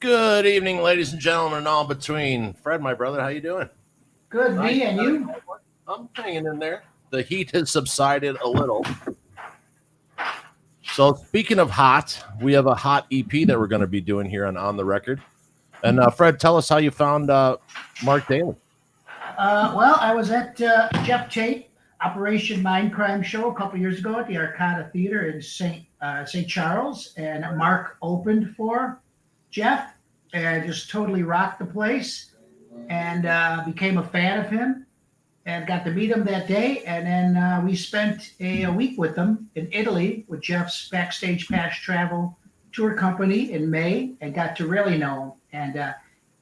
Good evening, ladies and gentlemen, and all between. Fred, my brother, how you doing? Good, Nice. me and you? I'm hanging in there. The heat has subsided a little. So, speaking of hot, we have a hot EP that we're going to be doing here on the record. And Fred, tell us how you found Mark Daly. Well, I was at Jeff Tate Operation Mind Crime show a couple years ago at the Arcada Theater in St. Charles, and Mark opened for Jeff, and just totally rocked the place, and became a fan of him, and got to meet him that day, and then we spent a week with him in Italy with Jeff's Backstage Pass Travel tour company in May, and got to really know him, and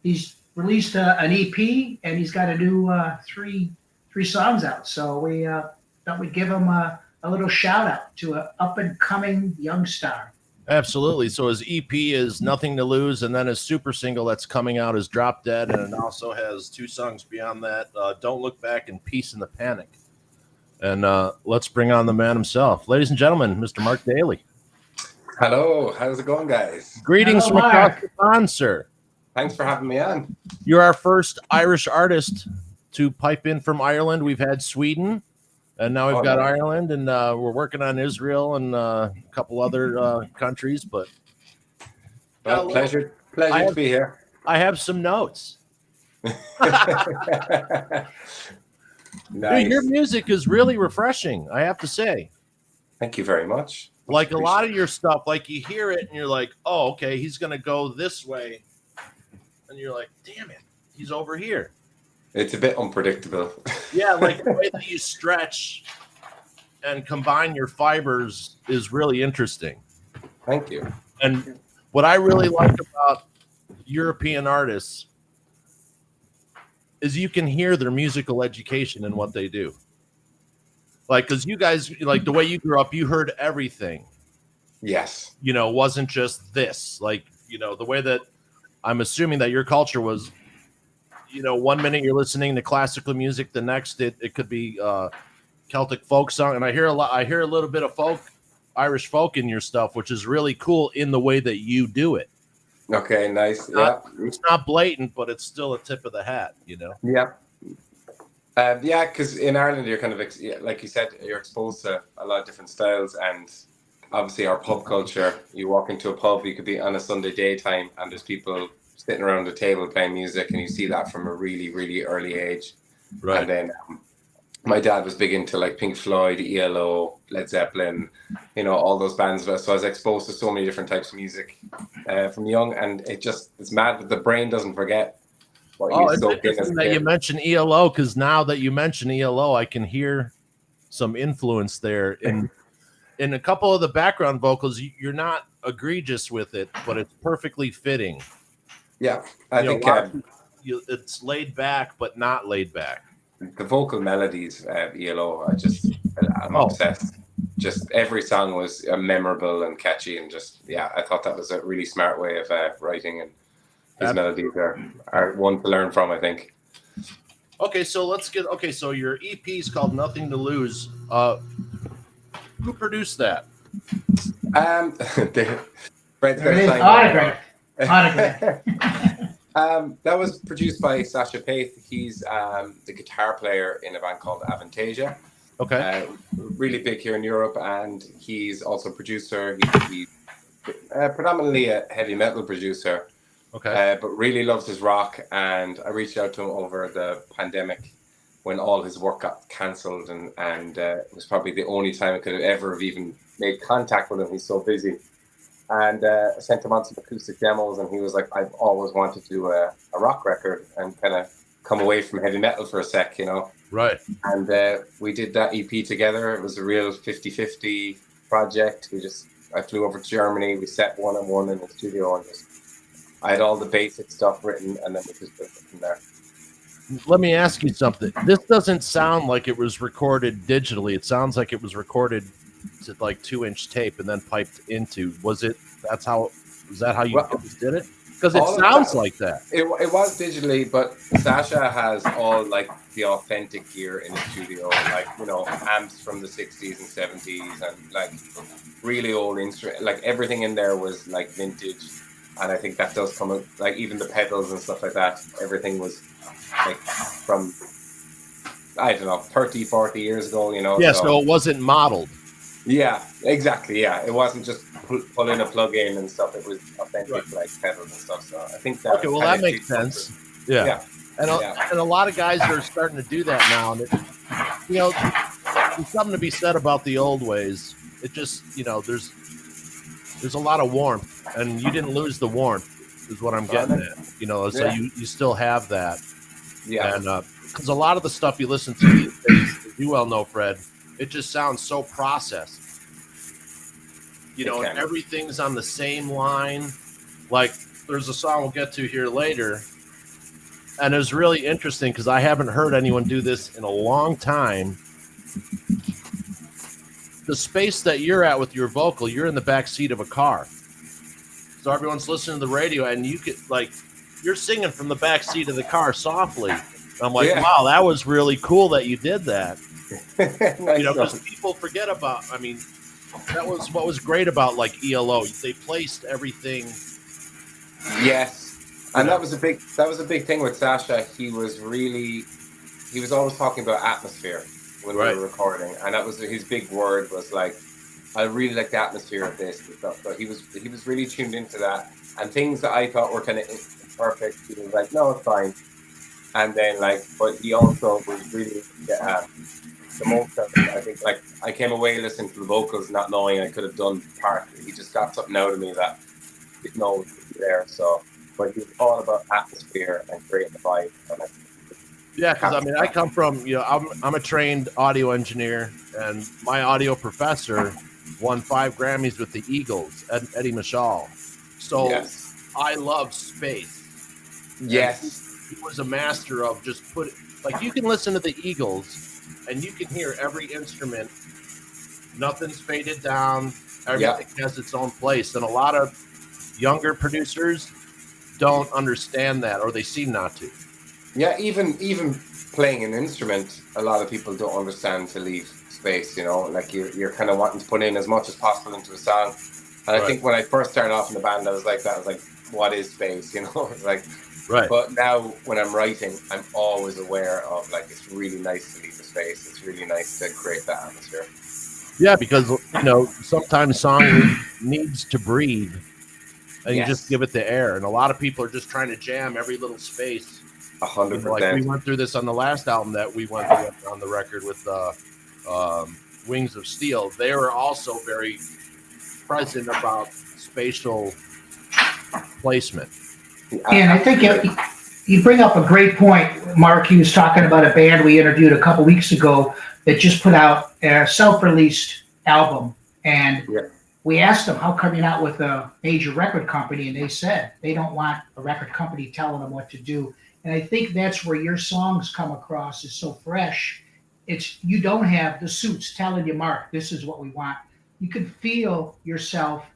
he's released an EP, and he's got a new three songs out. So we thought we'd give him a little shout out to an up and coming young star. Absolutely. So his EP is Nothing to Lose, and then his super single that's coming out is Drop Dead, and it also has two songs beyond that, Don't Look Back and Peace in the Panic. And let's bring on the man himself. Ladies and gentlemen, Mr. Mark Daly. Hello, how's it going, guys? Greetings Hello, from across Mark. the pond, sir. Thanks for having me on. You're our first Irish artist to pipe in from Ireland. We've had Sweden, and now we've got nice. Ireland, and we're working on Israel and a couple other countries. But Well, pleasure to be here. I have some notes. Nice. Dude, your music is really refreshing, I have to say. Thank you very much. Like a lot of your stuff, like you hear it and you're like, oh, okay, he's going to go this way. And you're like, damn it, he's over here. It's a bit unpredictable. Yeah, like the way that you stretch and combine your fibers is really interesting. Thank you. And what I really like about European artists is you can hear their musical education in what they do. Like, because you guys, like the way you grew up, you heard everything. Yes. You know, wasn't just this. Like, you know, the way that I'm assuming that your culture was, you know, 1 minute you're listening to classical music, the next it could be Celtic folk song, and I hear a little bit of folk, Irish folk in your stuff, which is really cool in the way that you do it. Okay, nice. It's not blatant, but it's still a tip of the hat, you know. Yeah. Yeah, because in Ireland you're kind of like you said, you're exposed to a lot of different styles, and obviously our pub culture. You walk into a pub, you could be on a Sunday daytime, and there's people sitting around the table playing music, and you see that from a really, really early age. Right. And then my dad was big into like Pink Floyd, ELO, Led Zeppelin, you know, all those bands. So I was exposed to so many different types of music from young, and it's mad that the brain doesn't forget what you soak in as a that kid. you mentioned ELO, because now that you mention ELO, I can hear some influence there in a couple of the background vocals. You're not egregious with it, but it's perfectly fitting. Yeah, I think it's laid back, but not laid back. The vocal melodies of ELO, I'm obsessed. Just every song was memorable and catchy, and I thought that was a really smart way of writing, and his melodies are one to learn from, I think. Okay, so so your EP is called Nothing to Lose. Who produced that? Fred's There it is. Autograph. That was produced by Sasha Paith. He's the guitar player in a band called Avantasia. Okay. Really big here in Europe, and he's also a producer. He's predominantly a heavy metal producer. Okay. But really loves his rock, and I reached out to him over the pandemic when all his work got cancelled, and it was probably the only time I could have ever have even made contact with him. He's so busy. And I sent him on some acoustic demos, and he was like, I've always wanted to do a rock record and kind of come away from heavy metal for a sec, you know? Right. And we did that EP together. It was a real 50-50 project. I flew over to Germany. We set one-on-one in the studio, and I had all the basic stuff written, and then we just built it from there. Let me ask you something. This doesn't sound like it was recorded digitally. It sounds like it was recorded to like 2-inch tape and then piped into. Was that how you did it? Because it sounds like that. It was digitally, but Sasha has all like the authentic gear in the studio, like, you know, amps from the 60s and 70s, and like really old instrument. Like everything in there was like vintage. And I think that does come out, like even the pedals and stuff like that, everything was like from, I don't know, 30, 40 years ago, you know. Yeah, So so it wasn't modeled. yeah, exactly. Yeah, it wasn't just pull in a plug in and stuff. It was authentic, Right. like pedals and stuff. So I think that Okay, well kind that of makes sense. Yeah. Yeah, And yeah, a lot of guys are starting to do that now. And, you know, there's something to be said about the old ways. It just, you know, there's a lot of warmth, and you didn't lose the warmth, is what I'm getting at. You know, so Yeah. you still have that. yeah, And because a lot of the stuff you listen to these days, as you well know, Fred, it just sounds so processed. You know, and everything's on the same line. Like there's a song we'll get to here later, and it's really interesting because I haven't heard anyone do this in a long time. The space that you're at with your vocal, you're in the back seat of a car, so everyone's listening to the radio, and you could like you're singing from the back seat of the car softly. And I'm like, Yeah. wow, that was really cool that you did that. Nice You know, one. because people forget about. I mean, that was what was great about like ELO. They placed everything. Yes, and know. that was a big thing with Sasha. He was always talking about atmosphere when Right. we were recording, and that was his big word was like, I really like the atmosphere of this and stuff. So he was really tuned into that, and things that I thought were kind of imperfect, he was like, no, it's fine. And then like, but he also was really the most of it. I think like I came away listening to the vocals, not knowing I could have done part. He just got something out of me that I didn't know was there. So, but he was all about atmosphere and creating the vibe. Yeah, because I mean, I come from, you know, I'm a trained audio engineer, and my audio professor won 5 Grammys with the Eagles, Eddie Mashal. So yes, I love space. yes, He was a master of just like you can listen to the Eagles, and you can hear every instrument. Nothing's faded down. Everything has its own place, and a lot of younger producers don't understand that, or they seem not to. yeah. Even playing an instrument, a lot of people don't understand to leave space. You know, like you're kind of wanting to put in as much as possible into a song. And I think when I first started off in the band, I was like that. I was like, what is space? You know, it's like. Right. But now when I'm writing, I'm always aware of like it's really nice to leave the space. It's really nice to create that atmosphere. Yeah, because you know sometimes song needs to breathe, and you just give it the air. And a lot of people are just trying to jam every little space. 100%. Like we went through this on the last album that we went through on the record with Wings of Steel. They were also very present about spatial placement. And I think you bring up a great point, Mark. He was talking about a band we interviewed a couple weeks ago that just put out a self-released album, and we asked them, how come you're not with a major record company? And they said they don't want a record company telling them what to do. And I think that's where your songs come across is so fresh. You don't have the suits telling you, Mark, this is what we want. You can feel yourself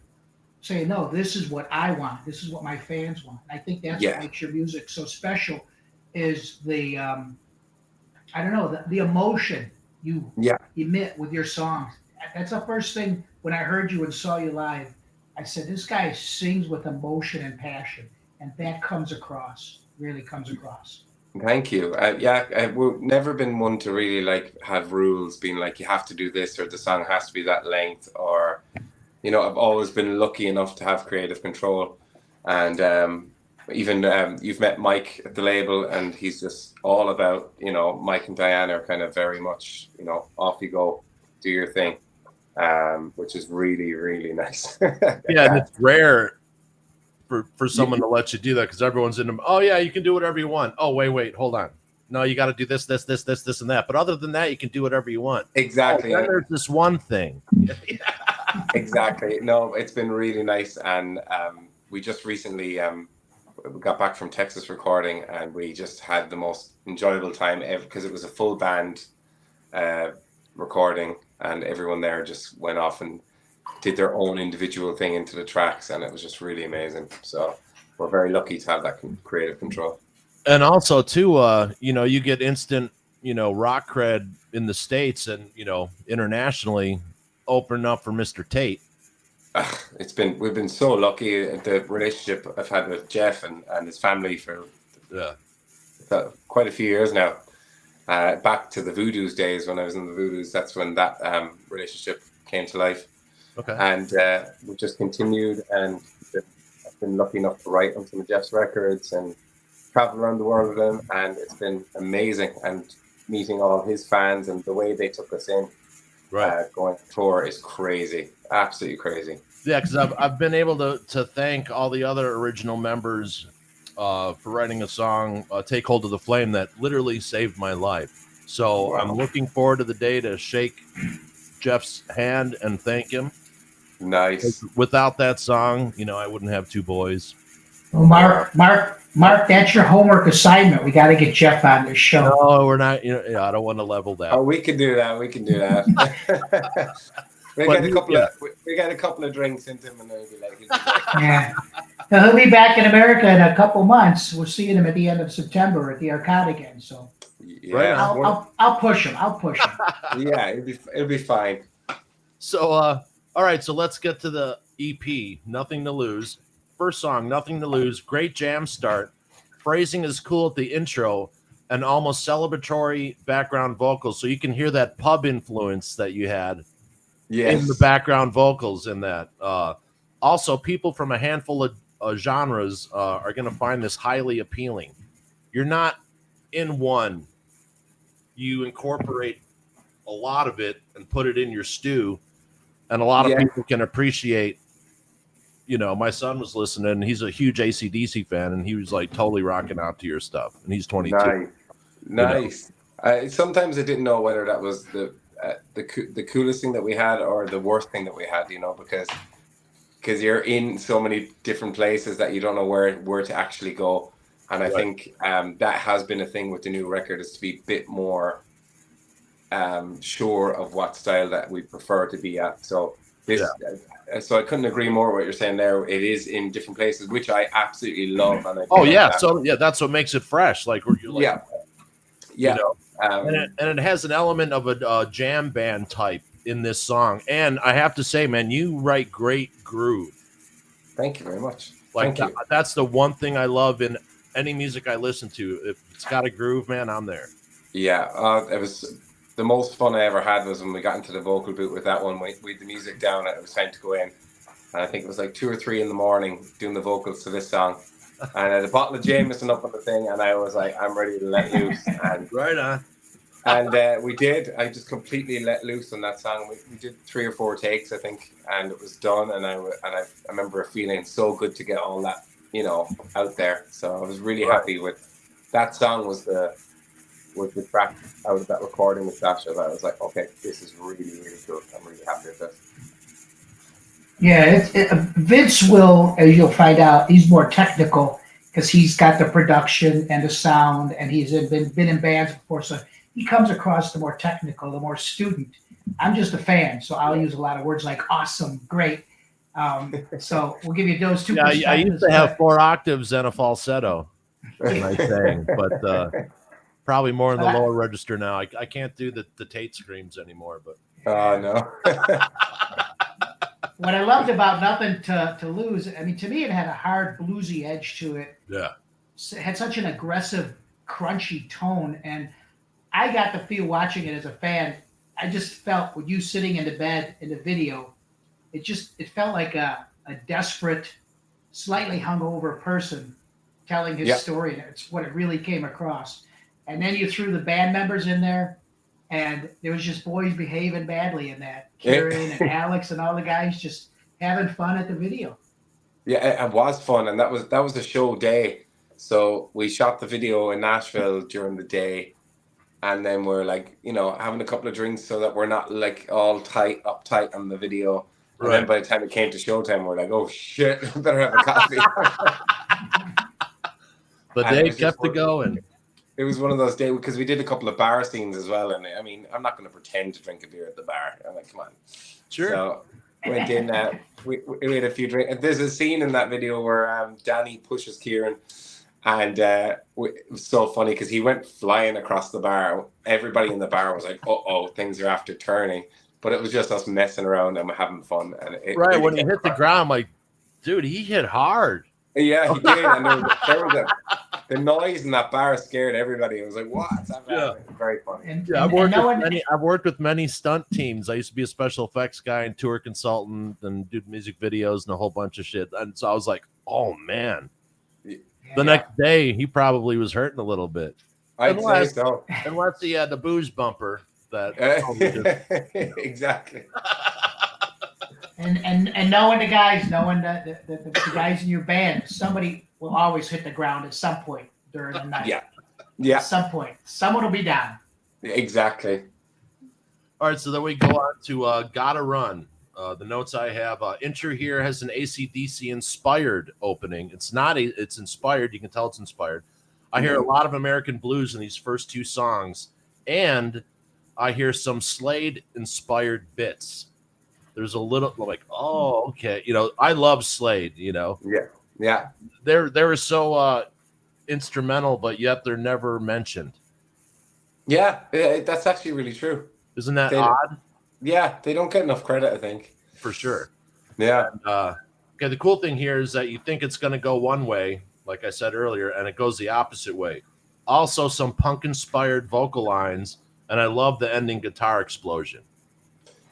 say, no, this is what I want. This is what my fans want. I think that's what makes your music so special is the, I don't know, the emotion you emit with your songs. That's the first thing when I heard you and saw you live. I said, this guy sings with emotion and passion, and that comes across, really comes across. Thank you. We've never been one to really like have rules being like, you have to do this or the song has to be that length or, you know, I've always been lucky enough to have creative control. And even you've met Mike at the label and he's just all about, you know, Mike and Diane are kind of very much, you know, off you go, do your thing, which is really, really nice. Yeah, and it's rare for someone to let you do that because everyone's in them. Oh, yeah, you can do whatever you want. Oh, wait, hold on. No, you got to do this, and that. But other than that, you can do whatever you want. Exactly. Oh, then there's this one thing. Exactly. No, it's been really nice. And we just recently we got back from Texas recording and we just had the most enjoyable time ever because it was a full band recording and everyone there just went off and did their own individual thing into the tracks and it was just really amazing. So we're very lucky to have that creative control. And also too, you know, you get instant, you know, rock cred in the States and, you know, internationally open up for Mr. Tate. We've been so lucky. The relationship I've had with Jeff and his family for quite a few years now. Back to the Voodoos days when I was in the Voodoos, that's when that relationship came to life. Okay. And we just continued, and I've been lucky enough to write on some of Jeff's records and travel around the world with him, and it's been amazing. And meeting all his fans and the way they took us in, going to tour is crazy, absolutely crazy. Yeah, because I've been able to thank all the other original members for writing a song, "Take Hold of the Flame," that literally saved my life. So Wow. I'm looking forward to the day to shake Jeff's hand and thank him. Nice. Without that song, I wouldn't have two boys. Well, Mark, that's your homework assignment. We got to get Jeff on this show. No, we're not. I don't want to level that. Oh, we can do that. We can do that. We got a couple of drinks into him, and then we'll be like, yeah. Now, he'll be back in America in a couple months. We're seeing him at the end of September at the Arcade again. So, yeah, I'll push him. I'll push him. Yeah, it'll be fine. So, all right. So let's get to the EP. Nothing to Lose. First song, Nothing to Lose. Great jam start. Phrasing is cool at the intro, and almost celebratory background vocals, so you can hear that pub influence that you had. Yes. In the background vocals in that. Also, people from a handful of genres are going to find this highly appealing. You're not in one. You incorporate a lot of it and put it in your stew, and a lot of people can appreciate. My son was listening, and he's a huge AC/DC fan, and he was like totally rocking out to your stuff, and he's 22. Nice. Sometimes I didn't know whether that was the coolest thing that we had or the worst thing that we had, because you're in so many different places that you don't know where to actually go. And I think that has been a thing with the new record, is to be a bit more sure of what style that we prefer to be at. So so I couldn't agree more with what you're saying there. It is in different places, which I absolutely love. And that's what makes it fresh. Like you're like, and it has an element of a jam band type in this song. And I have to say, man, you write great groove. Thank you very much. Like that's the one thing I love in any music I listen to. If it's got a groove, man, I'm there. Yeah, it was the most fun I ever had was when we got into the vocal booth with that one. We had the music down, and it was time to go in. And I think it was like 2 or 3 in the morning doing the vocals to this song. And I had a bottle of Jameson up on the thing, and I was like, I'm ready to let loose. And right on. And we did. I just completely let loose on that song. We did 3 or 4 takes, I think, and it was done. And I remember feeling so good to get all that, out there. So I was really happy with that song. Was the track out of that recording with Sasha that I was like, okay, this is really, really good. I'm really happy with this. Yeah, Vince will, as you'll find out, he's more technical because he's got the production and the sound, and he's been in bands before, so he comes across the more technical, the more student. I'm just a fan, so I'll use a lot of words like awesome, great. So we'll give you those two perspectives. I used to have 4 octaves and a falsetto, I sang, but probably more in the lower register now. I can't do the Tate screams anymore. But no. What I loved about Nothing to Lose, I mean, to me, it had a hard bluesy edge to it. Yeah. It had such an aggressive, crunchy tone, and I got the feel watching it as a fan. I just felt with you sitting in the bed in the video, it felt like a desperate, slightly hungover person telling his story, and it's what it really came across. And then you threw the band members in there, and there was just boys behaving badly in that. Kieran and Alex and all the guys just having fun at the video. Yeah, it was fun, and that was the show day. So we shot the video in Nashville during the day, and then we're like, having a couple of drinks so that we're not like all uptight on the video. And then by the time it came to showtime, we're like, oh shit, we better have a coffee. But they kept it going. It was one of those days because we did a couple of bar scenes as well. And I mean, I'm not going to pretend to drink a beer at the bar. I'm like, come on. Sure. So went in, we had a few drinks. And there's a scene in that video where Daly pushes Kieran. And it was so funny because he went flying across the bar. Everybody in the bar was like, uh-oh, things are after turning. but it was just us messing around and having fun. And it Right really when he kept hit the cracking. ground, I'm like, dude, he hit hard. Yeah, he did. And the noise in that bar scared everybody. It was like, what's that? Yeah. Very funny. Yeah, I've worked with many stunt teams. I used to be a special effects guy and tour consultant and do music videos and a whole bunch of shit. And so I was like, oh man. The next day, he probably was hurting a little bit. I'd say so. Unless he had the booze bumper. Exactly. And knowing the guys, knowing the guys in your band, somebody will always hit the ground at some point during the night. Yeah. At some point, someone will be down. Exactly. All right, so then we go on to Gotta Run. The notes I have, intro here has an AC/DC inspired opening. It's inspired. You can tell it's inspired. I hear a lot of American blues in these first two songs, and I hear some Slade inspired bits. There's a little like, oh, okay. I love Slade, Yeah. They're so instrumental, but yet they're never mentioned. Yeah, that's actually really true. Isn't that odd? Yeah, they don't get enough credit, I think. For sure. Yeah. And, okay, the cool thing here is that you think it's going to go one way, like I said earlier, and it goes the opposite way. Also, some punk-inspired vocal lines, and I love the ending guitar explosion.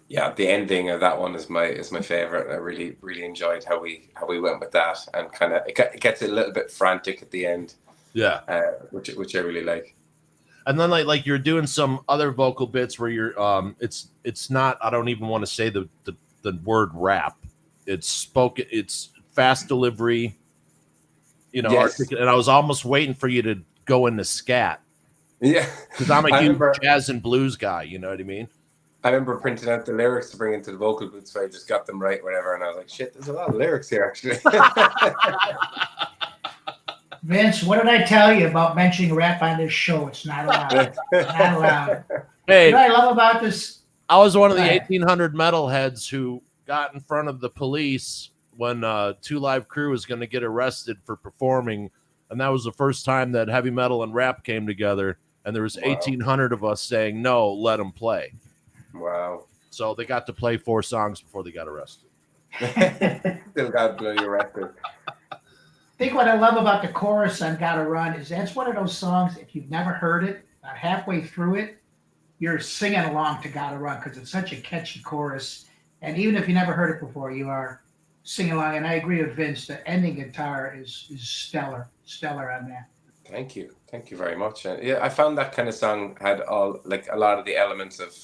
Yeah, the ending of that one is my favorite. I really, really enjoyed how we went with that, and kind of it gets a little bit frantic at the end. Yeah, which I really like. And then like you're doing some other vocal bits where you're it's not, I don't even want to say the word rap. It's fast delivery, Yes. and I was almost waiting for you to go into scat. Yeah, because I'm a huge jazz and blues guy. You know what I mean? I remember printing out the lyrics to bring into the vocal booth, so I just got them right, whatever, and I was like, shit, there's a lot of lyrics here, actually. Vince, what did I tell you about mentioning rap on this show? It's not allowed. Not allowed. Hey, what I love about this, I was one of the 1800 metalheads who got in front of the police when Two Live Crew was going to get arrested for performing, and that was the first time that heavy metal and rap came together, and there was 1,800 of us saying, no, let them play. Wow. So they got to play 4 songs before they got arrested. Still got bloody arrested. I think what I love about the chorus on Gotta Run is that's one of those songs, if you've never heard it, about halfway through it, you're singing along to Gotta Run because it's such a catchy chorus. And even if you never heard it before, you are singing along. And I agree with Vince, the ending guitar is stellar on that. Thank you very much. Yeah, I found that kind of song had a lot of the elements of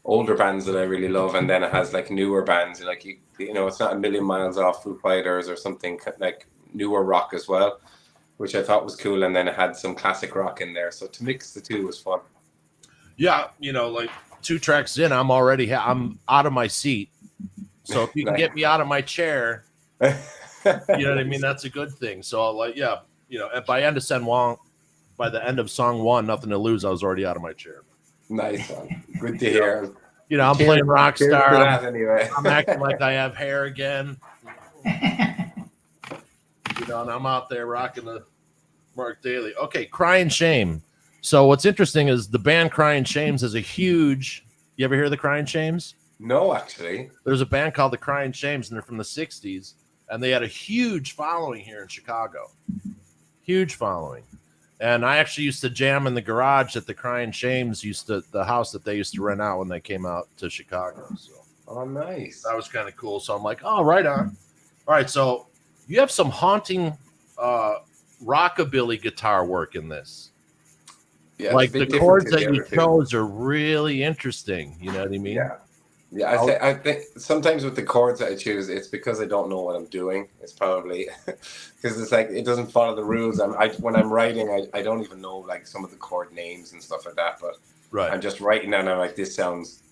older bands that I really love, and then it has like newer bands, like it's not a million miles off Foo Fighters or something, like newer rock as well, which I thought was cool, and then it had some classic rock in there. So to mix the two was fun. Yeah, like 2 tracks in, I'm out of my seat. So if you can get me out of my chair, you know what I mean. That's a good thing. So by the end of song 1, Nothing to Lose, I was already out of my chair. Nice one. Good to hear. I'm playing Rockstar. Anyway. I'm acting like I have hair again. And I'm out there rocking the Mark Daly. Okay, Crying Shame. So what's interesting is the band Crying Shames is a huge. You ever hear of the Crying Shames? No, actually. There's a band called the Crying Shames, and they're from the 60s, and they had a huge following here in Chicago. Huge following. And I actually used to jam in the garage at the Crying Shames, the house that they used to rent out when they came out to Chicago. So, oh, nice. That was kind of cool. So I'm like, oh, right on. All right, so you have some haunting rockabilly guitar work in this. Yeah, like the chords that you chose are really interesting. You know what I mean? Yeah. I think sometimes with the chords that I choose, it's because I don't know what I'm doing. It's probably because it's like it doesn't follow the rules. When I'm writing, I don't even know like some of the chord names and stuff like that. But I'm just writing and I'm like, this sounds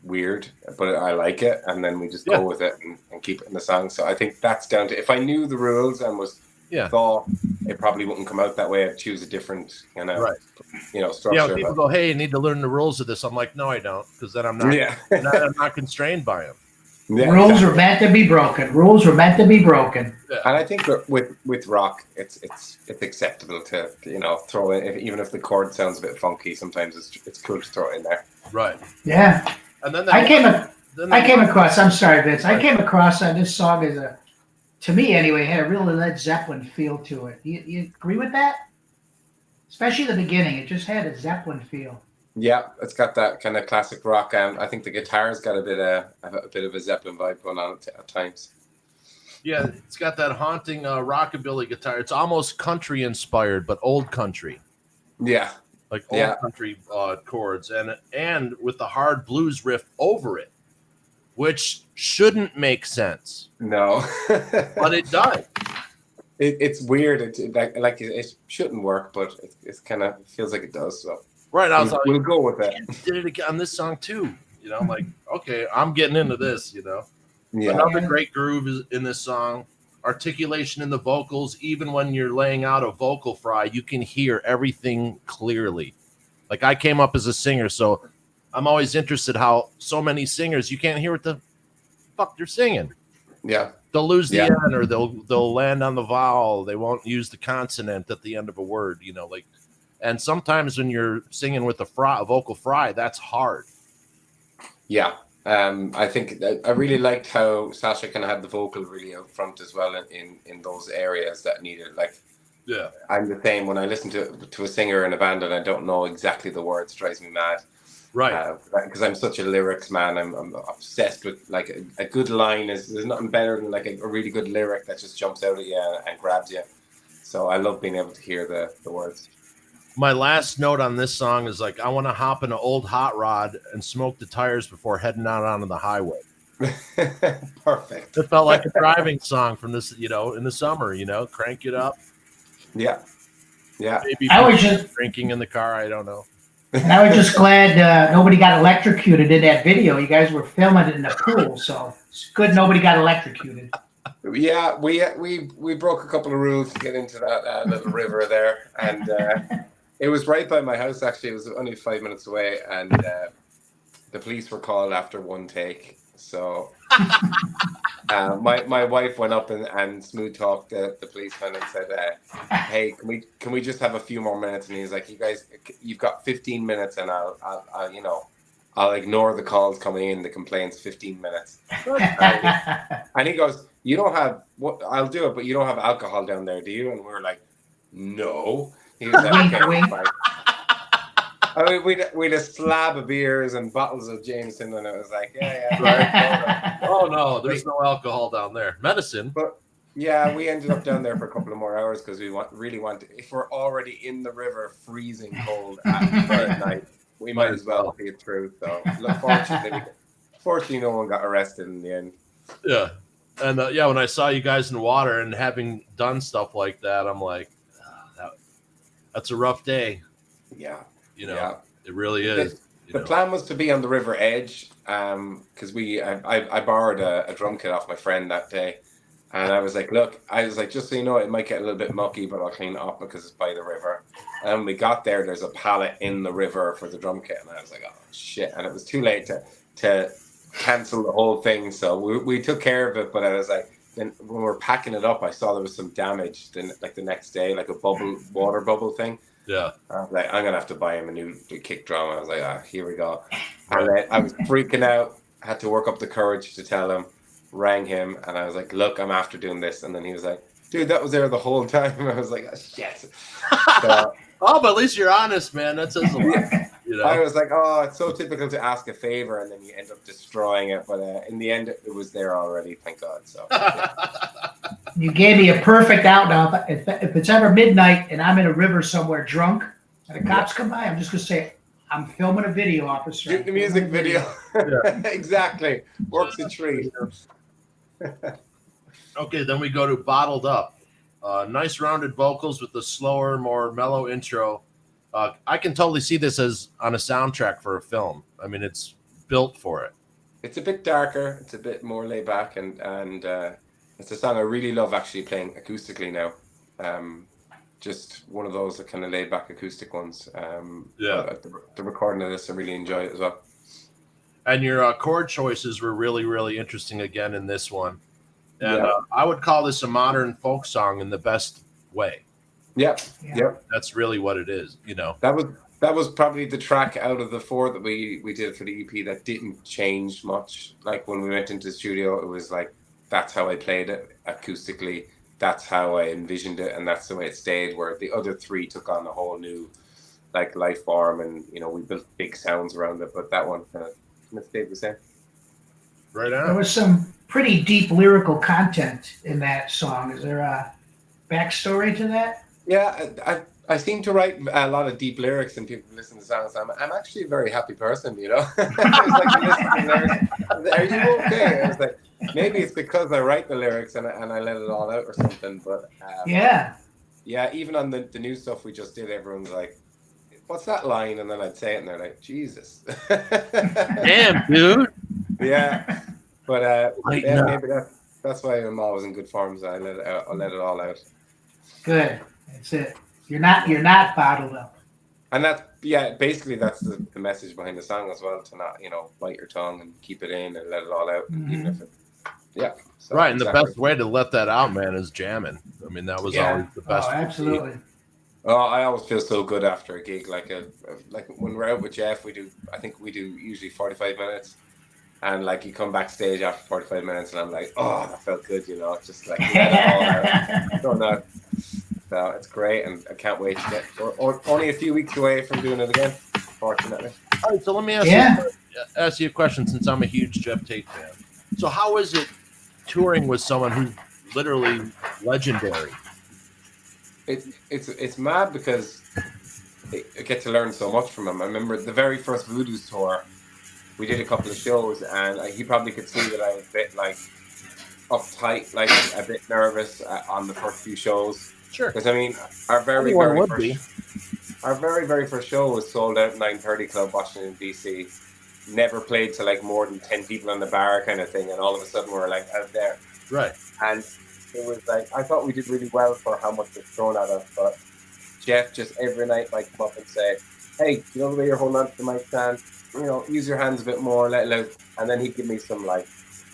weird, but I like it, and then we just go with it and keep it in the song. So I think that's down to if I knew the rules and was thought it probably wouldn't come out that way. I'd choose a different structure. Yeah, when people go, hey, you need to learn the rules of this. I'm like, no, I don't, because then I'm not. I'm not constrained by them. Yeah, rules are meant to be broken. Rules are meant to be broken. Yeah. And I think with rock, it's acceptable to throw in, even if the chord sounds a bit funky. Sometimes it's cool to throw it in there. Right. Yeah. And then I came then across. I'm sorry, Vince. I came across this song as to me anyway, had a real Led Zeppelin feel to it. You agree with that? Especially the beginning, it just had a Zeppelin feel. Yeah, it's got that kind of classic rock. I think the guitar's got a bit of a Zeppelin vibe going on at times. Yeah, it's got that haunting rockabilly guitar. It's almost country inspired, but old country. Yeah, like old country chords, and with the hard blues riff over it, which shouldn't make sense. No, but it does. It's weird. It shouldn't work, but it's kind of feels like it does. So right, I was we'll go with that. Did it again on this song too. You know, I'm like, okay, I'm getting into this. You know, yeah. Another great groove is in this song. Articulation in the vocals, even when you're laying out a vocal fry, you can hear everything clearly. Like I came up as a singer, so I'm always interested how so many singers you can't hear what the fuck they're singing. Yeah. They'll lose the N, or they'll land on the vowel. They won't use the consonant at the end of a word, you know, like, and sometimes when you're singing with a vocal fry, that's hard. Yeah. I think I really liked how Sasha kind of had the vocal really out front as well in those areas that needed. Like, yeah, I'm the same when I listen to a singer in a band and I don't know exactly the words, it drives me mad. Right. Because I'm such a lyrics man. I'm obsessed with like a good line. There's nothing better than like a really good lyric that just jumps out at you and grabs you. So I love being able to hear the words. My last note on this song is like, I want to hop in an old hot rod and smoke the tires before heading out onto the highway. Perfect. It felt like a driving song from this, you know, in the summer, you know, crank it up. Yeah. Yeah. Maybe I was just drinking in the car. I don't know. And I was just glad nobody got electrocuted in that video. You guys were filming it in the pool, so it's good nobody got electrocuted. Yeah, we broke a couple of rules to get into that little river there, and it was right by my house. Actually, it was only 5 minutes away, and the police were called after one take. So my wife went up and smooth talked the policeman and said, "Hey, can we just have a few more minutes?" And he's like, "You guys, you've got 15 minutes, and I'll you know, I'll ignore the calls coming in, the complaints. 15 minutes." And he goes, "You don't have what? I'll do it, but you don't have alcohol down there, do you?" And we were like, "No." He was like, "Okay, fine." I mean, we'd a slab of beers and bottles of Jameson, and it was like, yeah. Right. Oh no, there's no alcohol down there. Medicine. But yeah, we ended up down there for a couple of more hours because we really want to. If we're already in the river, freezing cold at midnight, we might as well see it through. So, look, fortunately, no one got arrested in the end. Yeah, and when I saw you guys in the water and having done stuff like that, I'm like, that's a rough day. Yeah. You know, It really is. The plan was to be on the river edge, because I borrowed a drum kit off my friend that day, and I was like, look, just so you know, it might get a little bit mucky, but I'll clean it up because it's by the river. And when we got there, there's a pallet in the river for the drum kit, and I was like, oh shit! And it was too late to cancel the whole thing, so we took care of it. But I was like, then when we were packing it up, I saw there was some damage. Then like the next day, like a water bubble thing. Yeah. I was like, I'm going to have to buy him a new kick drum. I was like, here we go. And then I was freaking out. I had to work up the courage to tell him, rang him. And I was like, look, I'm after doing this. And then he was like, dude, that was there the whole time. And I was like, oh, shit. So, but at least you're honest, man. That says a lot. You know? I was like, oh, it's so typical to ask a favor. And then you end up destroying it. But in the end, it was there already. Thank God. So yeah. You gave me a perfect out now. If it's ever midnight and I'm in a river somewhere drunk and the cops come by, I'm just going to say, I'm filming a video, officer. Shoot the music video. Exactly. Works a treat. Okay, then we go to Bottled Up. Nice rounded vocals with the slower, more mellow intro. I can totally see this as on a soundtrack for a film. I mean, it's built for it. It's a bit darker. It's a bit more laid back, and it's a song I really love actually playing acoustically now. Just one of those kind of laid back acoustic ones. The recording of this, I really enjoy it as well. And your chord choices were really, really interesting again in this one. And I would call this a modern folk song in the best way. Yeah. That's really what it is, you know. That That was probably the track out of the 4 that we did for the EP that didn't change much. Like when we went into the studio, it was like, that's how I played it acoustically. That's how I envisioned it, and that's the way it stayed. Where the other 3 took on a whole new like life form, and we built big sounds around it. But that one kind of stayed the same. Right There on. was some pretty deep lyrical content in that song. Is there a backstory to that? Yeah, I seem to write a lot of deep lyrics, and people listen to songs. I'm actually a very happy person, It's like you listen to the lyrics. Are you okay? I was like, maybe it's because I write the lyrics and I let it all out or something. But Yeah. yeah, even on the new stuff we just did, everyone's like, "What's that line?" And then I'd say it, and they're like, "Jesus." Damn, dude. Yeah, but Lighten up. maybe that's why I'm always in good form. So I let it out. I let it all out. Good. That's it. You're not bottled up. And basically that's the message behind the song as well, to not, bite your tongue and keep it in and let it all out. Even if so Right, and exactly. the best way to let that out, man, is jamming. I mean, that was always the best. Oh, absolutely. Oh, I always feel so good after a gig, like when we're out with Jeff, I think we do usually 45 minutes, and like you come backstage after 45 minutes and I'm like, oh, that felt good, just like let it all out. Don't know. So it's great, and I can't wait to get only a few weeks away from doing it again, fortunately. All right, so let me ask you a question, since I'm a huge Jeff Tate fan. So how is it touring with someone who's literally legendary? It's mad because I get to learn so much from him. I remember the very first Voodoo's tour, we did a couple of shows, and he probably could see that I was a bit like uptight, like a bit nervous on the first few shows. Sure. Because I mean, our very very first show was sold out at 9:30 Club, Washington DC. Never played to like more than 10 people in the bar, kind of thing, and all of a sudden we're like out there. Right. And it was like, I thought we did really well for how much was thrown at us, but Jeff just every night might come up and say, "Hey, you know the way you're holding on to the mic stand? Use your hands a bit more, let it out." And then he'd give me some like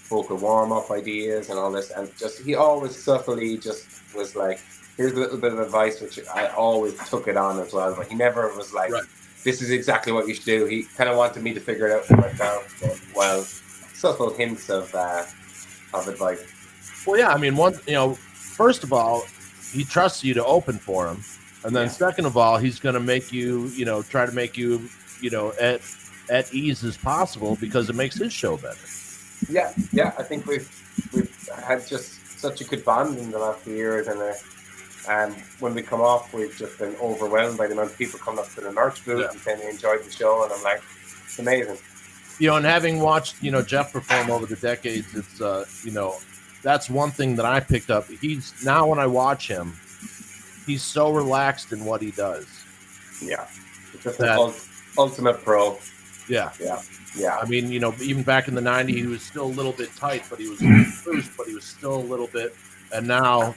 vocal warm-up ideas and all this, and he always subtly just was like, here's a little bit of advice, which I always took it on as well, but he never was like, this is exactly what you should do. He kind of wanted me to figure it out for myself, but subtle hints of advice. Well, yeah, I mean, first of all, he trusts you to open for him, and then second of all, he's going to make you, try to make you, at ease as possible, because it makes his show better. Yeah, I think we've had just such a good bond in the last few years, and when we come off, we've just been overwhelmed by the amount of people coming up to the merch booth and saying they enjoyed the show, and I'm like, it's amazing. And having watched, Jeff perform over the decades, it's, that's one thing that I picked up. Now when I watch him, he's so relaxed in what he does. Yeah, it's just an ultimate pro. Yeah. I mean, even back in the '90s, he was still a little bit tight, but he was loose, but he was still a little bit. And now,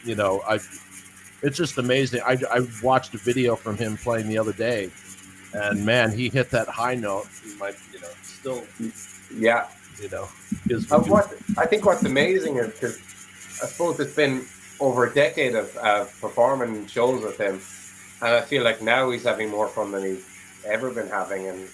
it's just amazing. I watched a video from him playing the other day, and man, he hit that high note. He might, still. Yeah. I think what's amazing is, because I suppose it's been over a decade of performing shows with him, and I feel like now he's having more fun than he's ever been having, and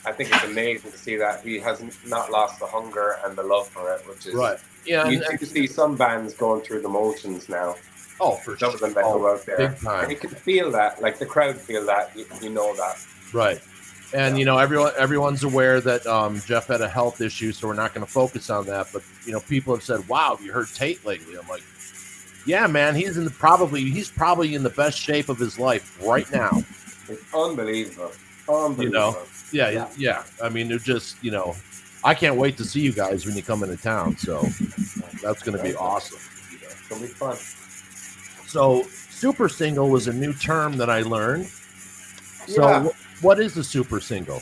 I think it's amazing to see that he has not lost the hunger and the love for it, which is right. Yeah, you can see some bands going through the motions now. Oh, for sure. Some of them that go out there, big time. And you can feel that, like the crowd feel that. You know that, right? And everyone's aware that Jeff had a health issue, so we're not going to focus on that. But people have said, "Wow, have you heard Tate lately?" I'm like, "Yeah, man, he's probably in the best shape of his life right now." It's unbelievable. Yeah. I mean, they're just I can't wait to see you guys when you come into town. So that's going to be awesome. It's going to be fun. So super single was a new term that I learned. So what is a super single?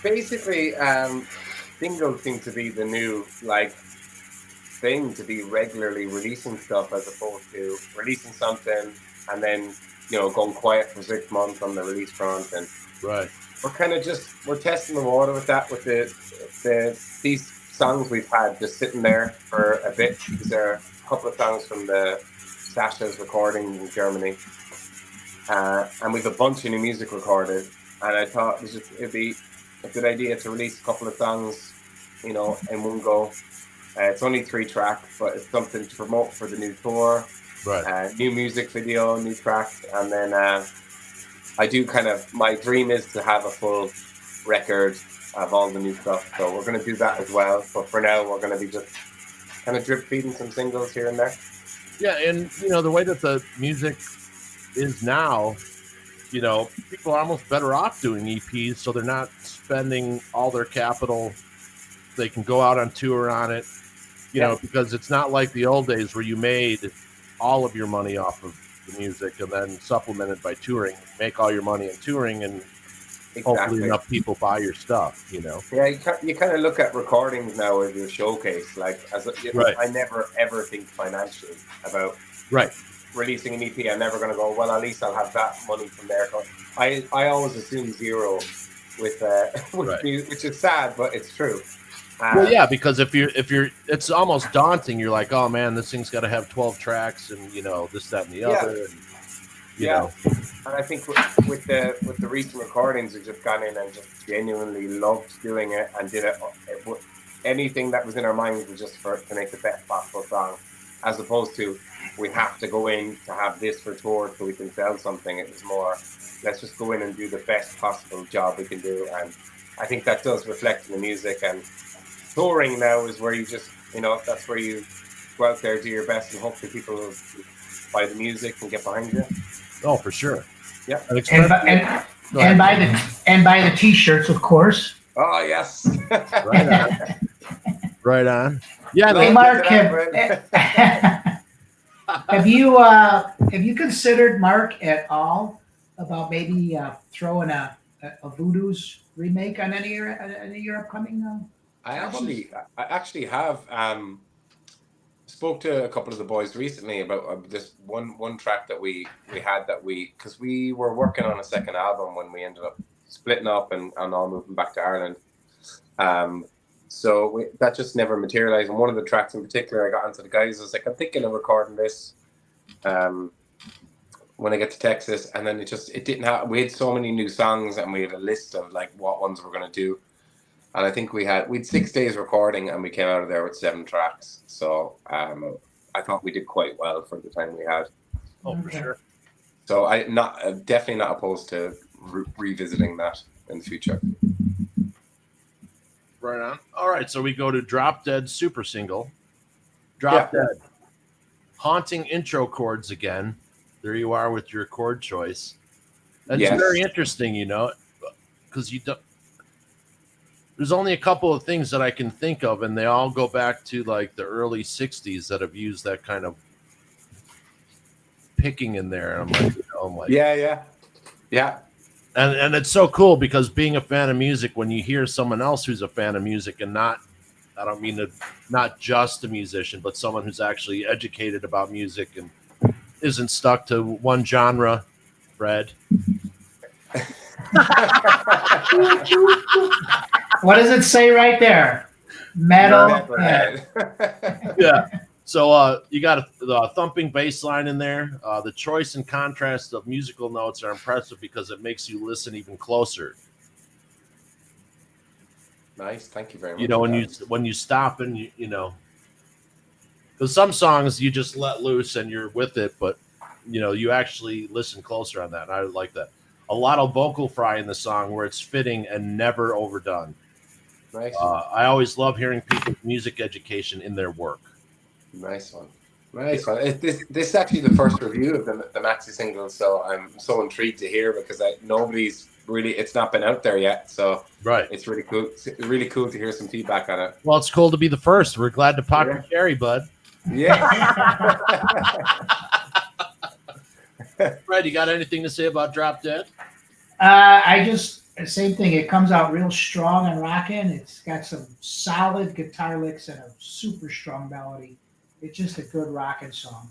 Basically, singles seem to be the new thing, to be regularly releasing stuff, as opposed to releasing something and then going quiet for 6 months on the release front. And we're kind of we're testing the water with that, with these songs we've had just sitting there for a bit. These are a couple of songs from the Sasha's recording in Germany, and we've a bunch of new music recorded. And I thought it'd be a good idea to release a couple of songs, in one go. It's only 3 tracks, but it's something to promote for the new tour. Right. New music video, new tracks, and then I do my dream is to have a full record of all the new stuff. So we're going to do that as well. But for now, we're going to be just kind of drip feeding some singles here and there. Yeah, and the way that the music is now, people are almost better off doing EPs, so they're not spending all their capital. They can go out on tour on it, because it's not like the old days where you made all of your money off of the music and then supplemented by touring. Make all your money in touring, and hopefully enough people buy your stuff. Yeah, you kind of look at recordings now as your showcase. Like, I never ever think financially about releasing an EP. I'm never going to go, well, at least I'll have that money from there. I always assume zero with music, which is sad, but it's true. Well, yeah, because if you're, it's almost daunting. You're like, oh man, this thing's got to have 12 tracks, and this, that, and the other. And, you know. And I think with the recent recordings, we've just gone in and just genuinely loved doing it and did it. Anything that was in our minds was just to make the best possible song, as opposed to we have to go in to have this for tour so we can sell something. It was more, let's just go in and do the best possible job we can do. And I think that does reflect in the music. And touring now is where you just, that's where you go out there, do your best, and hopefully people will buy the music and get behind you. Oh, for sure. Yeah. And buy the t-shirts, of course. Oh, yes. Right on. Right on. Yeah. Hey, Mark, have you considered, Mark, at all about maybe throwing a Voodoo's remake on any of your upcoming? I actually have spoke to a couple of the boys recently about this one track that we had because we were working on a second album when we ended up splitting up and all moving back to Ireland. So that just never materialized. And one of the tracks in particular, I got onto the guys. I was like, I'm thinking of recording this when I get to Texas. And then it didn't happen. We had so many new songs, and we had a list of like what ones we're going to do. And I think we had 6 days recording, and we came out of there with 7 tracks. So I thought we did quite well for the time we had. Oh, for sure. So definitely not opposed to revisiting that in the future. Right on. All right, so we go to Drop Dead super single. Drop Dead. Haunting intro chords again. There you are with your chord choice. And it's very interesting, because you don't. There's only a couple of things that I can think of, and they all go back to like the early 60s that have used that kind of picking in there. And I'm like, yeah. And it's so cool because being a fan of music, when you hear someone else who's a fan of music and not just a musician, but someone who's actually educated about music and isn't stuck to one genre, Fred. What does it say right there? Metal. Yeah. So you got the thumping bass line in there. The choice and contrast of musical notes are impressive because it makes you listen even closer. Nice. Thank you very much. When you stop and because some songs you just let loose and you're with it, but you actually listen closer on that. And I like that. A lot of vocal fry in the song where it's fitting and never overdone. Nice. I always love hearing people's music education in their work. Nice one. This is actually the first review of the maxi single, so I'm so intrigued to hear because it's not been out there yet. So it's really cool. It's really cool to hear some feedback on it. Well, it's cool to be the first. We're glad to pop your cherry, bud. Yeah. Fred, you got anything to say about Drop Dead? Same thing. It comes out real strong and rocking. It's got some solid guitar licks and a super strong melody. It's just a good rocking song.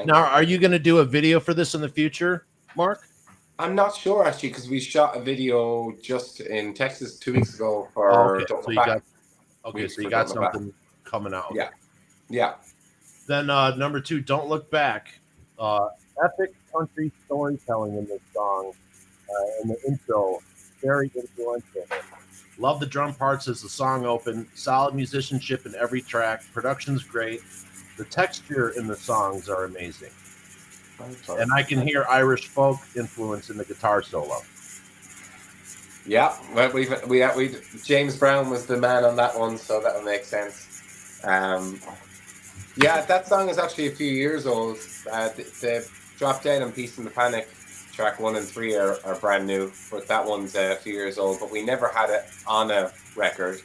Now, are you going to do a video for this in the future, Mark? I'm not sure actually, because we shot a video just in Texas 2 weeks ago for. So you got something coming out. Yeah. Then number 2, Don't Look Back. epic country storytelling in this song, and the intro, very influential. Love the drum parts as the song opened. Solid musicianship in every track. Production's great. The texture in the songs are amazing. And I can hear Irish folk influence in the guitar solo. Yeah, well, we James Brown was the man on that one, so that would make sense. Yeah, that song is actually a few years old. The Drop Dead and Peace in the Panic, track 1 and 3 are brand new, but that one's a few years old. But we never had it on a record.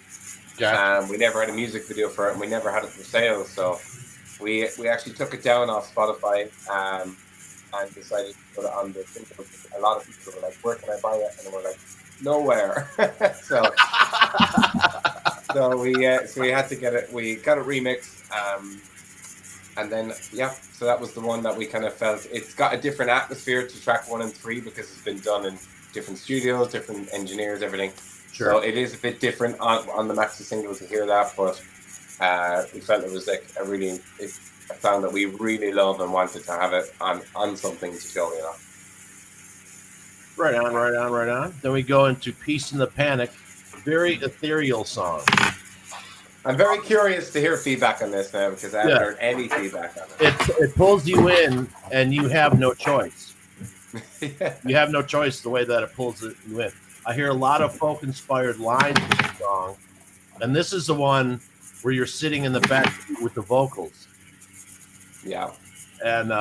We never had a music video for it, and we never had it for sale. So we actually took it down off Spotify and decided to put it on the single. A lot of people were like, "Where can I buy it?" And we're like, "Nowhere." so we had to get it. We got it remixed, and then so that was the one that we kind of felt it's got a different atmosphere to track 1 and 3 because it's been done in different studios, different engineers, everything. Sure. So it is a bit different on the maxi single to hear that, but we felt it was like a song that we really love and wanted to have it on something to show, you know. Right on. Then we go into Peace in the Panic, very ethereal song. I'm very curious to hear feedback on this now because I haven't heard any feedback on it. It pulls you in, and you have no choice. Yeah. You have no choice the way that it pulls you in. I hear a lot of folk-inspired lines in the song, and this is the one where you're sitting in the back with the vocals. Yeah, and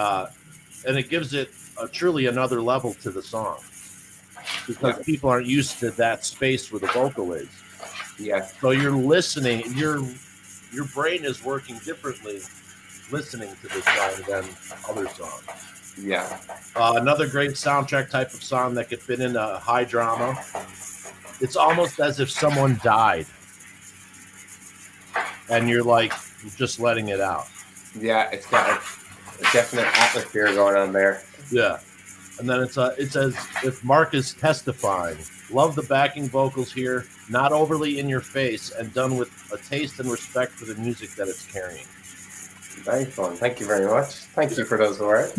it gives it truly another level to the song because people aren't used to that space where the vocal is. Yeah. So you're listening. Your brain is working differently listening to this song than other songs. Yeah. Another great soundtrack type of song that could fit into high drama. It's almost as if someone died, and you're like just letting it out. Yeah, it's got a definite atmosphere going on there. Yeah. And then it's as if Mark is testifying. Love the backing vocals here, not overly in your face, and done with a taste and respect for the music that it's carrying. Very fun. Thank you very much. Thank you for those words.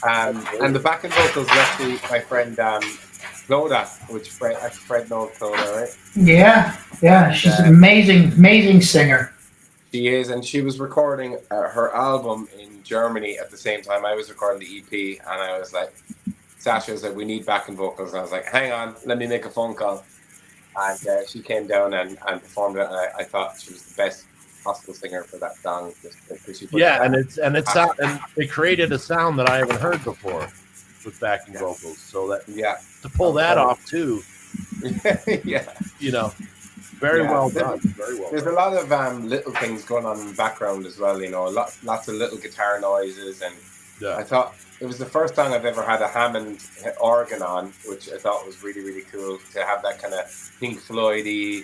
And the backing vocals are actually my friend Clodagh, which Fred knows Clodagh, right? Yeah. She's an amazing singer. She is, and she was recording her album in Germany at the same time I was recording the EP, and I was like, Sasha was like, we need backing vocals, and I was like, hang on, let me make a phone call. And she came down and performed it, and I thought she was the best possible singer for that song. And it created a sound that I haven't heard before with backing vocals. So that to pull that off too, very well done. Very well. There's a lot of little things going on in the background as well. Lots of little guitar noises, and I thought it was the first time I've ever had a Hammond organ on, which I thought was really, really cool to have that kind of Pink Floyd-y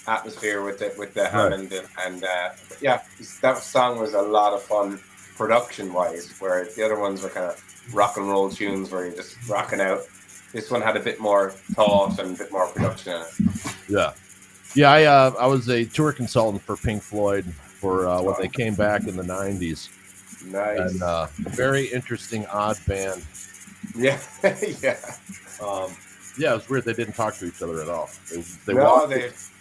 atmosphere with the Hammond, and that song was a lot of fun production-wise, where the other ones were kind of rock and roll tunes where you're just rocking out. This one had a bit more thought and a bit more production in it. Yeah. I was a tour consultant for Pink Floyd for when they came back in the 90s. Nice. And very interesting, odd band. Yeah. It was weird. They didn't talk to each other at all.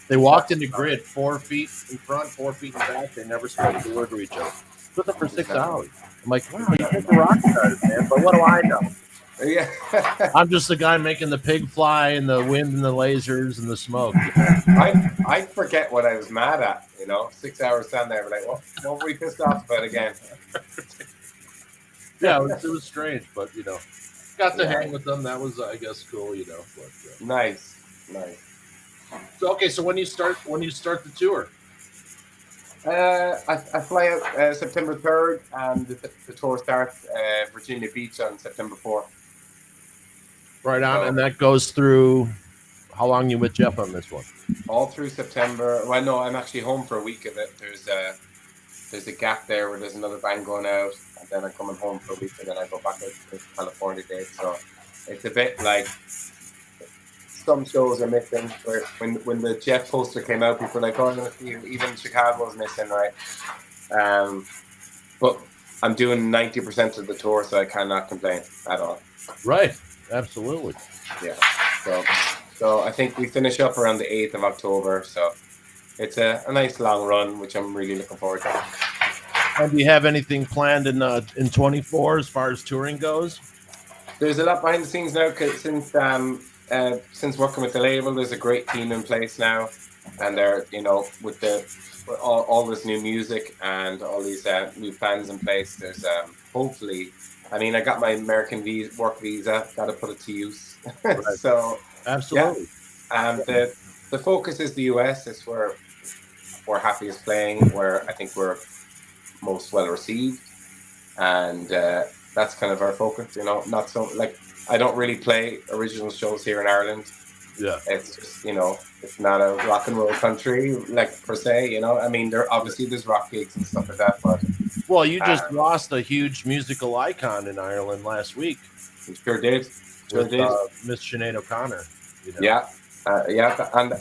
They walked in the grid 4 feet in front, 4 feet in back. They never spoke a word to each other. Stood there for 6 hours. I'm like, wow, you think the rock stars, man, but what do I know? Yeah. I'm just the guy making the pig fly and the wind and the lasers and the smoke. I forget what I was mad at, 6 hours down there, like, what were we pissed off about again? It was strange, but got to hang with them. That was, I guess, cool, But, Nice. So when you start the tour? I fly out September 3rd, and the tour starts Virginia Beach on September 4th. Right on, and that goes through. How long you with Jeff on this one? All through September. Well, no, I'm actually home for a week of it. There's a gap there where there's another band going out, and then I'm coming home for a week, and then I go back out to the California date. So it's a bit like some shows are missing. Where when the Jeff poster came out, people were like, "Oh, even Chicago's missing, right?" But I'm doing 90% of the tour, so I cannot complain at all. Right. Absolutely. Yeah. So I think we finish up around the 8th of October. So it's a nice long run, which I'm really looking forward to. And do you have anything planned in 24 as far as touring goes? There's a lot behind the scenes now since working with the label. There's a great team in place now, and they're with all this new music and all these new plans in place. There's hopefully, I mean, I got my American work visa. Got to put it to use. Right. So absolutely. Yeah. The focus is the US. It's where we're happiest playing, where I think we're most well received, and that's kind of our focus. Not so like I don't really play original shows here in Ireland. Yeah, it's just it's not a rock and roll country like per se. I mean, there's rock gigs and stuff like that, but well, you just lost a huge musical icon in Ireland last week. Sure did. Miss Sinead O'Connor. Yeah, and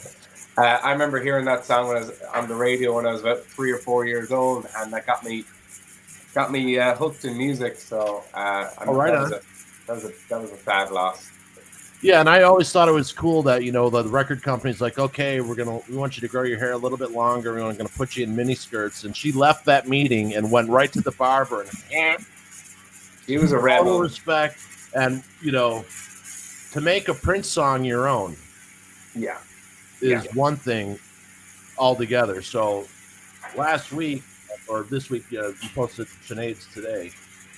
I remember hearing that song when I was on the radio when I was about 3 or 4 years old, and that got me hooked in music. So that was a sad loss. Yeah, and I always thought it was cool that the record company's like, okay, we want you to grow your hair a little bit longer. We're going to put you in mini skirts, and she left that meeting and went right to the barber and she was a rebel. All respect, and to make a Prince song your own, is one thing altogether. So last week or this week, you posted Sinead's today,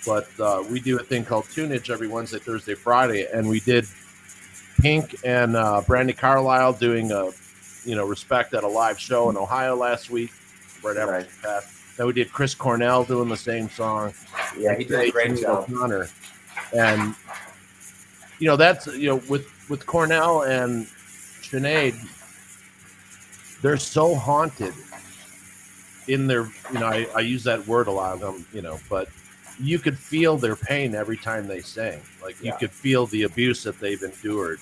but we do a thing called Tunage every Wednesday, Thursday, Friday, and we did Pink and Brandy Carlisle doing Respect at a live show in Ohio last week, right after she passed. Then we did Chris Cornell doing the same song. Yeah, he did a great job. O'Connor. And that's with Cornell and Sinead, they're so haunted in their I use that word a lot of them, but you could feel their pain every time they sang. Like you could feel the abuse that they've endured.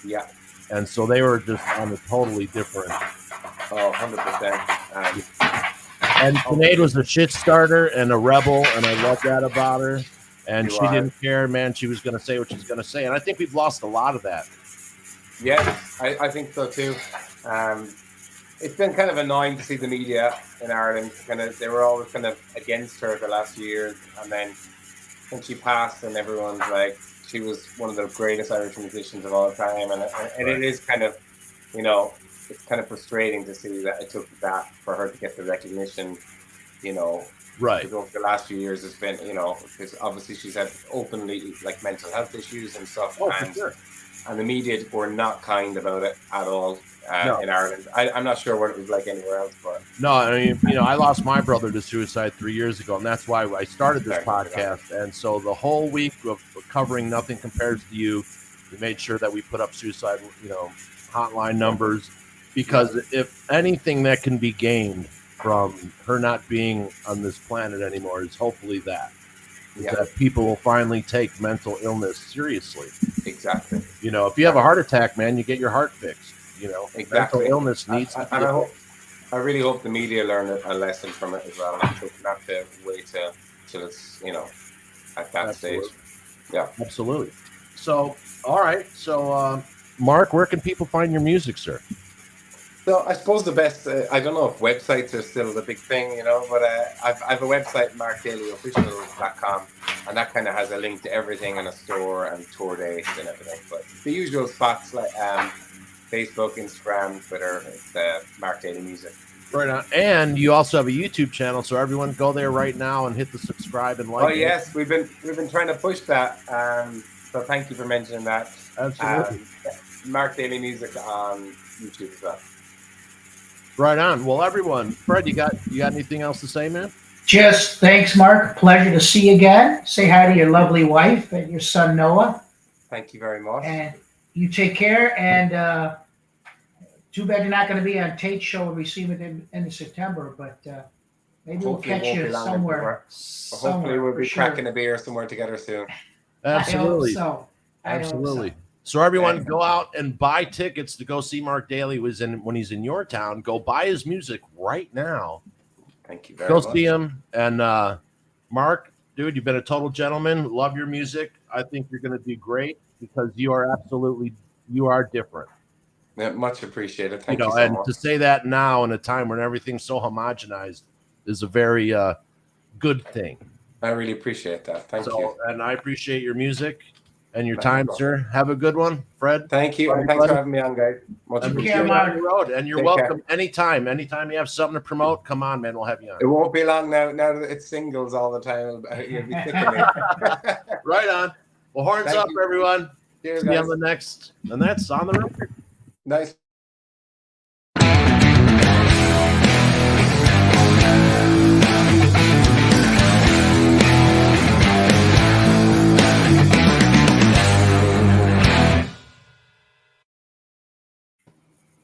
Yeah. And so they were just on a totally different. 100%. And Sinead was a shit starter and a rebel, and I love that about her. And she didn't care, man. She was going to say what she's going to say. And I think we've lost a lot of that. Yes, I think so too. It's been kind of annoying to see the media in Ireland. They were always kind of against her the last few years. And then when she passed, and everyone's like, she was one of the greatest Irish musicians of all time. And it is kind of, it's kind of frustrating to see that it took that for her to get the recognition, Right. Because over the last few years, it's been, because obviously she's had openly like mental health issues and stuff. Oh, for sure. And the media were not kind about it at all in Ireland. I'm not sure what it was like anywhere else, but no, I mean, I lost my brother to suicide 3 years ago, and that's why I started this podcast. And so the whole week of covering Nothing Compares to You, we made sure that we put up suicide, hotline numbers, because if anything that can be gained from her not being on this planet anymore is hopefully that people will finally take mental illness seriously. Exactly. If you have a heart attack, man, you get your heart fixed. Exactly. Mental illness needs to be. I really hope the media learn a lesson from it as well. Not to wait till it's at that stage. Yeah, absolutely. So, all right. So, Mark, where can people find your music, sir? So I suppose the best, I don't know if websites are still the big thing, but I've a website, markdalyofficial.com, and that kind of has a link to everything in a store and tour dates and everything. But the usual spots like Facebook, Instagram, Twitter, it's Mark Daly Music. Right on. And you also have a YouTube channel, so everyone go there right now and hit the subscribe and like. Oh yes, we've been trying to push that. So thank you for mentioning that. Absolutely. Mark Daly Music on YouTube as well. Right on. Well, everyone, Fred, you got anything else to say, man? Just thanks, Mark. Pleasure to see you again. Say hi to your lovely wife and your son Noah. Thank you very much. And you take care. And too bad you're not going to be on Tate's show when we see him at the end of September. But maybe we'll catch you somewhere. Hopefully, we'll be cracking a beer somewhere together soon. Absolutely. I hope so. Absolutely. So everyone, go out and buy tickets to go see Mark Daly. When he's in your town. Go buy his music right now. Thank you very much. Go see him. And Mark, dude, you've been a total gentleman. Love your music. I think you're going to do great because you are different. Yeah, much appreciated. Thank You you know, so and much. to say that now in a time when everything's so homogenized is a very good thing. I really appreciate that. Thank you. And I appreciate your music and your Thank time, you. sir. Have a good one, Fred. Thank you, Bye, and thanks buddy. for having me on, guys. Much And we'll see care, you appreciated. Mark. on the road. And you're Take welcome care. anytime. Anytime you have something to promote, come on, man. We'll have you on. It won't be long now. Now that it's singles all the time, you'll be sick of me. Right on. Well, horns Thank up, you. everyone. Cheers, See you on guys. the next. And that's on the record. Nice.